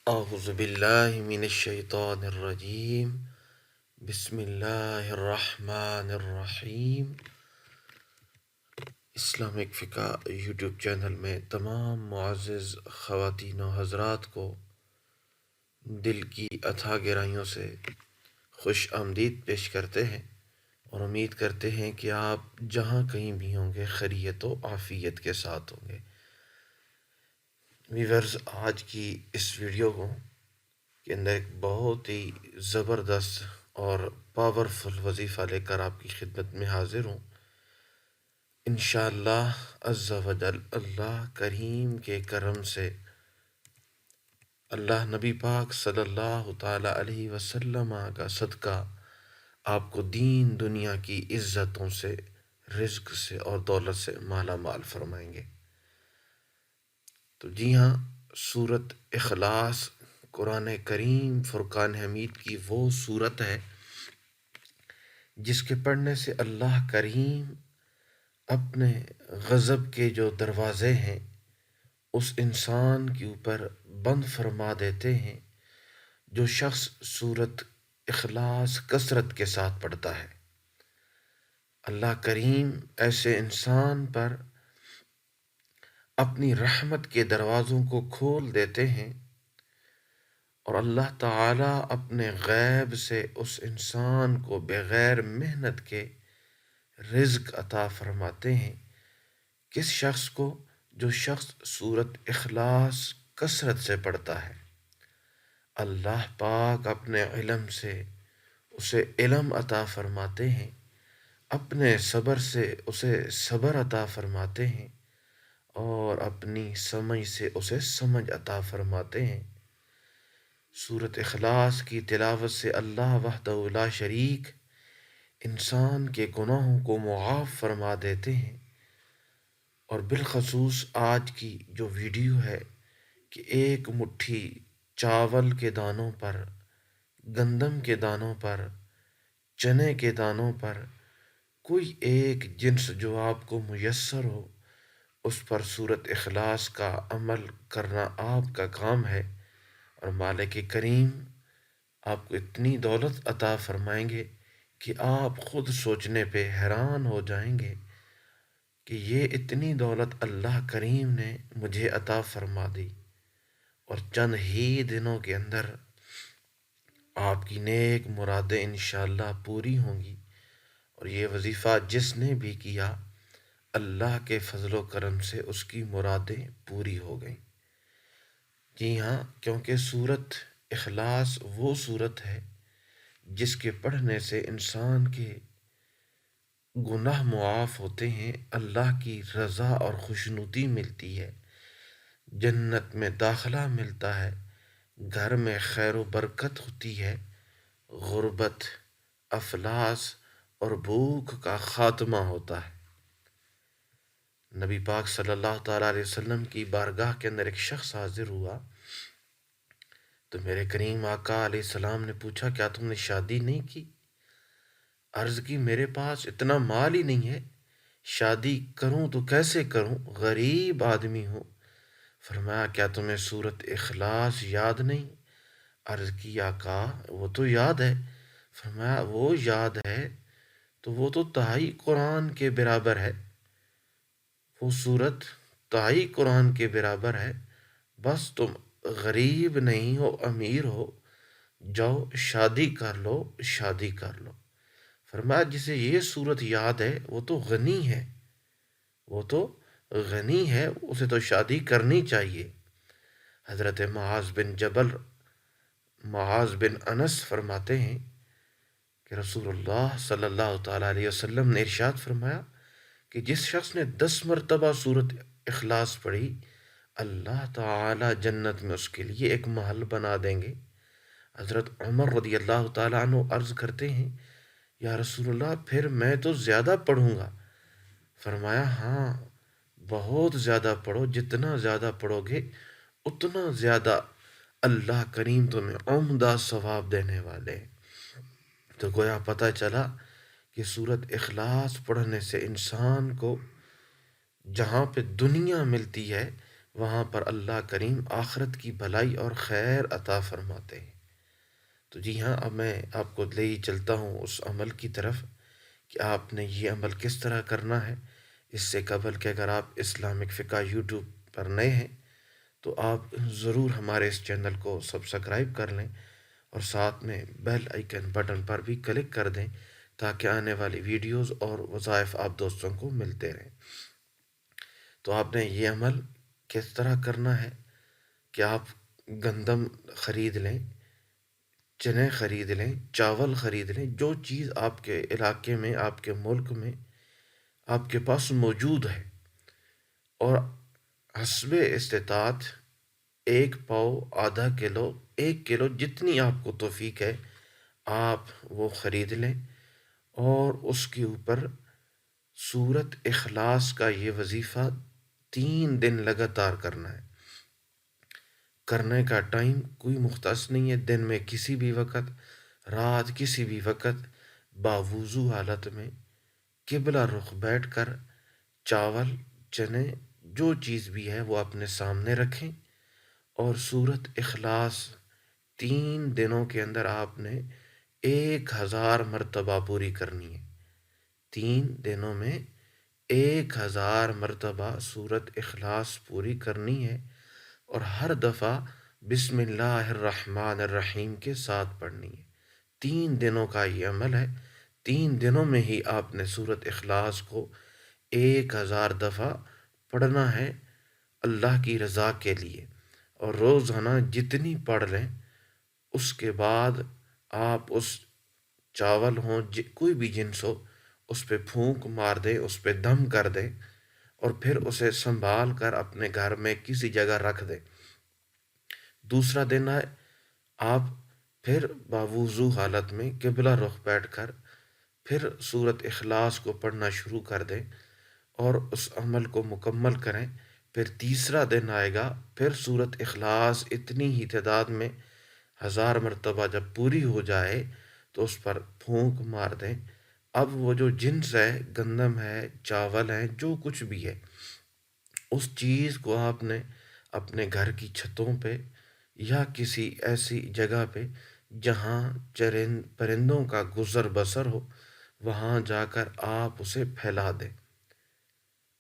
اعوذ باللہ من الشیطان الرجیم بسم اللہ الرحمن الرحیم۔ اسلامک فقہ یوٹیوب چینل میں تمام معزز خواتین و حضرات کو دل کی اتھا گہرائیوں سے خوش آمدید پیش کرتے ہیں اور امید کرتے ہیں کہ آپ جہاں کہیں بھی ہوں گے خیریت و عافیت کے ساتھ ہوں گے۔ ویورز، آج کی اس ویڈیو کے اندر ایک بہت ہی زبردست اور پاورفل وظیفہ لے کر آپ کی خدمت میں حاضر ہوں۔ انشاءاللہ عز و جل اللہ کریم کے کرم سے اللہ نبی پاک صلی اللہ تعالیٰ علیہ وسلم کا صدقہ آپ کو دین دنیا کی عزتوں سے، رزق سے اور دولت سے مالا مال فرمائیں گے۔ تو جی ہاں، سورت اخلاص قرآن کریم فرقان حمید کی وہ سورت ہے جس کے پڑھنے سے اللہ کریم اپنے غضب کے جو دروازے ہیں اس انسان کے اوپر بند فرما دیتے ہیں جو شخص سورت اخلاص کثرت کے ساتھ پڑھتا ہے۔ اللہ کریم ایسے انسان پر اپنی رحمت کے دروازوں کو کھول دیتے ہیں اور اللہ تعالیٰ اپنے غیب سے اس انسان کو بغیر محنت کے رزق عطا فرماتے ہیں۔ کس شخص کو؟ جو شخص سورت اخلاص کثرت سے پڑھتا ہے۔ اللہ پاک اپنے علم سے اسے علم عطا فرماتے ہیں، اپنے صبر سے اسے صبر عطا فرماتے ہیں اور اپنی سمجھ سے اسے سمجھ عطا فرماتے ہیں۔ سورت اخلاص کی تلاوت سے اللہ وحدہ لا شریک انسان کے گناہوں کو معاف فرما دیتے ہیں۔ اور بالخصوص آج کی جو ویڈیو ہے کہ ایک مٹھی چاول کے دانوں پر، گندم کے دانوں پر، چنے کے دانوں پر کوئی ایک جنس جو آپ کو میسر ہو اس پر سورت اخلاص کا عمل کرنا آپ کا کام ہے، اور مالک کریم آپ کو اتنی دولت عطا فرمائیں گے کہ آپ خود سوچنے پہ حیران ہو جائیں گے کہ یہ اتنی دولت اللہ کریم نے مجھے عطا فرما دی، اور چند ہی دنوں کے اندر آپ کی نیک مرادیں انشاءاللہ پوری ہوں گی۔ اور یہ وظیفہ جس نے بھی کیا اللہ کے فضل و کرم سے اس کی مرادیں پوری ہو گئیں۔ جی ہاں، کیونکہ سورت اخلاص وہ سورت ہے جس کے پڑھنے سے انسان کے گناہ معاف ہوتے ہیں، اللہ کی رضا اور خوشنودی ملتی ہے، جنت میں داخلہ ملتا ہے، گھر میں خیر و برکت ہوتی ہے، غربت، افلاس اور بھوک کا خاتمہ ہوتا ہے۔ نبی پاک صلی اللہ تعالیٰ علیہ وسلم کی بارگاہ کے اندر ایک شخص حاضر ہوا تو میرے کریم آقا علیہ السلام نے پوچھا، کیا تم نے شادی نہیں کی؟ عرض کی، میرے پاس اتنا مال ہی نہیں ہے، شادی کروں تو کیسے کروں، غریب آدمی ہوں۔ فرمایا، کیا تمہیں سورت اخلاص یاد نہیں؟ عرض کی، آقا وہ تو یاد ہے۔ فرمایا، وہ یاد ہے تو وہ تو تہائی قرآن کے برابر ہے، وہ سورت تہائی قرآن کے برابر ہے، بس تم غریب نہیں ہو، امیر ہو، جاؤ شادی کر لو، شادی کر لو۔ فرمایا، جسے یہ صورت یاد ہے وہ تو غنی ہے، وہ تو غنی ہے، اسے تو شادی کرنی چاہیے۔ حضرت معاذ بن انس فرماتے ہیں کہ رسول اللہ صلی اللہ تعالیٰ علیہ وسلم نے ارشاد فرمایا کہ جس شخص نے 10 مرتبہ سورت اخلاص پڑھی اللہ تعالیٰ جنت میں اس کے لیے ایک محل بنا دیں گے۔ حضرت عمر رضی اللہ تعالیٰ عنہ عرض کرتے ہیں، یا رسول اللہ پھر میں تو زیادہ پڑھوں گا۔ فرمایا، ہاں بہت زیادہ پڑھو، جتنا زیادہ پڑھو گے اتنا زیادہ اللہ کریم تمہیں عمدہ ثواب دینے والے ہیں۔ تو گویا پتہ چلا کہ سورت اخلاص پڑھنے سے انسان کو جہاں پہ دنیا ملتی ہے وہاں پر اللہ کریم آخرت کی بھلائی اور خیر عطا فرماتے ہیں۔ تو جی ہاں، اب میں آپ کو لے ہی چلتا ہوں اس عمل کی طرف کہ آپ نے یہ عمل کس طرح کرنا ہے۔ اس سے قبل کہ اگر آپ اسلامک فقہ یوٹیوب پر نئے ہیں تو آپ ضرور ہمارے اس چینل کو سبسکرائب کر لیں اور ساتھ میں بیل آئیکن بٹن پر بھی کلک کر دیں تاکہ آنے والی ویڈیوز اور وظائف آپ دوستوں کو ملتے رہیں۔ تو آپ نے یہ عمل کس طرح کرنا ہے کہ آپ گندم خرید لیں، چنے خرید لیں، چاول خرید لیں، جو چیز آپ کے علاقے میں، آپ کے ملک میں آپ کے پاس موجود ہے، اور حسب استطاعت 1 پاؤ، ½ کلو، 1 کلو، جتنی آپ کو توفیق ہے آپ وہ خرید لیں، اور اس کے اوپر سورت اخلاص کا یہ وظیفہ 3 دن لگاتار کرنا ہے۔ کرنے کا ٹائم کوئی مختص نہیں ہے، دن میں کسی بھی وقت، رات کسی بھی وقت، باوضو حالت میں قبلہ رخ بیٹھ کر چاول، چنے، جو چیز بھی ہے وہ اپنے سامنے رکھیں، اور سورت اخلاص 3 دنوں کے اندر آپ نے 1000 مرتبہ پوری کرنی ہے۔ 3 دنوں میں 1000 مرتبہ سورت اخلاص پوری کرنی ہے، اور ہر دفعہ بسم اللہ الرحمن الرحیم کے ساتھ پڑھنی ہے۔ 3 دنوں کا یہ عمل ہے، 3 دنوں میں ہی آپ نے سورت اخلاص کو 1000 دفعہ پڑھنا ہے اللہ کی رضا کے لیے، اور روزانہ جتنی پڑھ لیں اس کے بعد آپ اس چاول ہوں، کوئی بھی جنس ہو، اس پہ پھونک مار دیں، اس پہ دم کر دیں، اور پھر اسے سنبھال کر اپنے گھر میں کسی جگہ رکھ دیں۔ دوسرا دن آئے، آپ پھر باوضو حالت میں قبلہ رخ بیٹھ کر پھر سورت اخلاص کو پڑھنا شروع کر دیں اور اس عمل کو مکمل کریں۔ پھر تیسرا دن آئے گا، پھر سورت اخلاص اتنی ہی تعداد میں 1000 مرتبہ جب پوری ہو جائے تو اس پر پھونک مار دیں۔ اب وہ جو جنس ہے، گندم ہے، چاول ہے، جو کچھ بھی ہے، اس چیز کو آپ نے اپنے گھر کی چھتوں پہ یا کسی ایسی جگہ پہ جہاں پرندوں کا گزر بسر ہو، وہاں جا کر آپ اسے پھیلا دیں۔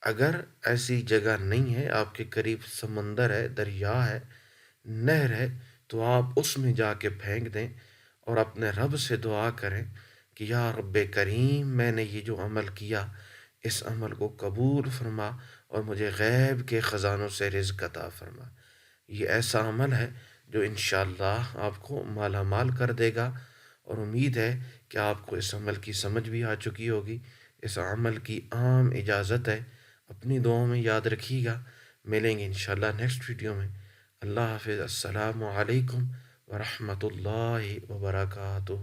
اگر ایسی جگہ نہیں ہے، آپ کے قریب سمندر ہے، دریا ہے، نہر ہے، تو آپ اس میں جا کے پھینک دیں اور اپنے رب سے دعا کریں کہ یا رب کریم، میں نے یہ جو عمل کیا، اس عمل کو قبول فرما اور مجھے غیب کے خزانوں سے رزق عطا فرما۔ یہ ایسا عمل ہے جو انشاءاللہ آپ کو مالا مال کر دے گا، اور امید ہے کہ آپ کو اس عمل کی سمجھ بھی آ چکی ہوگی۔ اس عمل کی عام اجازت ہے، اپنی دعاؤں میں یاد رکھیے گا۔ ملیں گے انشاءاللہ نیکسٹ ویڈیو میں۔ اللہ حافظ، السلام علیکم ورحمۃ اللہ وبرکاتہ۔